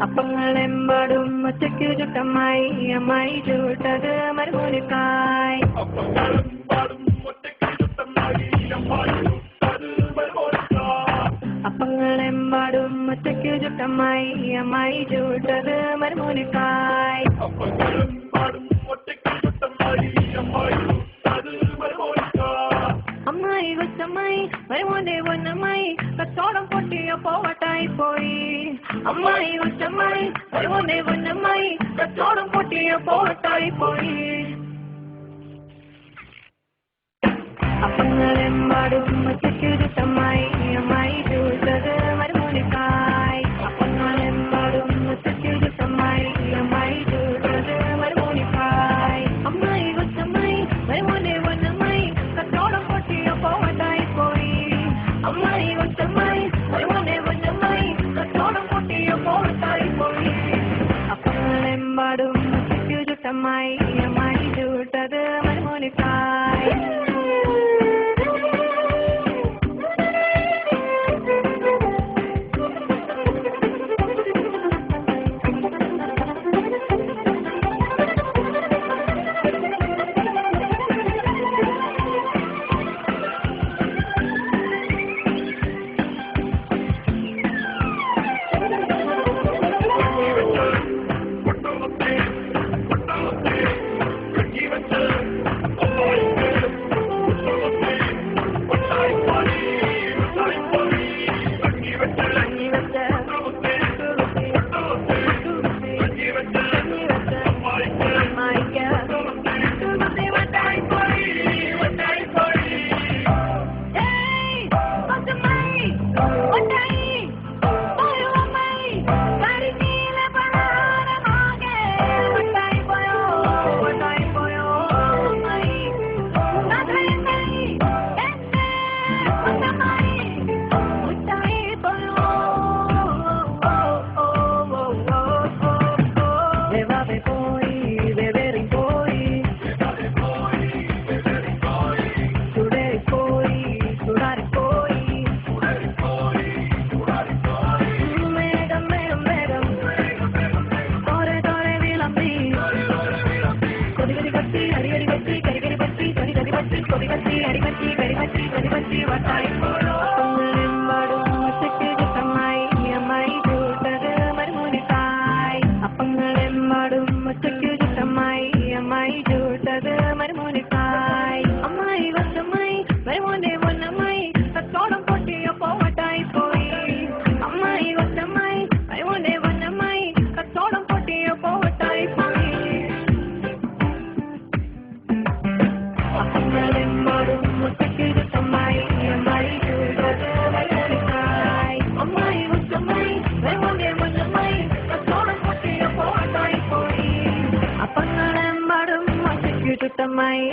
അപ്പങ്ങളെമ്പാടും ഒറ്റയ്ക്കു ചുട്ടമ്മായി അമ്മായി ചൂട്ടത് മരുമോനിക്കായി. അപ്പങ്ങളെമ്പാടും ഒറ്റയ്ക്കു ചുട്ടമ്മായി അമ്മായി ചൂട്ടത് മരുമോനിക്കായി. അമ്മായി കൊച്ചമ്മായി മരുമോന്റെ പൊന്നമ്മായി കച്ചോടം പൊട്ടിയ പോവട്ടായി പോയി. അമ്മായി കൊച്ചമ്മായി മരുമോന്റെ പൊന്നമ്മായി കച്ചോടം പൊട്ടിയ പോവട്ടായി പോയി. അപ്പങ്ങളെമ്പാടും ഒറ്റയ്ക്കു ചുട്ടമ്മായി അമ്മായി ചൂട്ടത് മരുമോനിക്കായി. അപ്പങ്ങളെമ്പാടും ഒറ്റയ്ക്കു ചുട്ടമ്മായി അമ്മായി ചൂട്ടത് മരുമോനിക്കായി. അമ്മായി കൊച്ചമ്മായി മരുമോന്റെ പൊന്നമ്മായി കച്ചോടം പൊട്ടിയ പോവട്ടായി പോയി. അമ്മായി കൊച്ചമ്മായി മരുമോന്റെ പൊന്നമ്മായി കച്ചോടം പൊട്ടിയ പോവട്ടായി പോയി. അപ്പങ്ങളെമ്പാടും ഒറ്റയ്ക്കു ചുട്ടമ്മായി അമ്മായി ചൂട്ടത് മരുമോനിക്കായി. ചുട്ടമ്മായി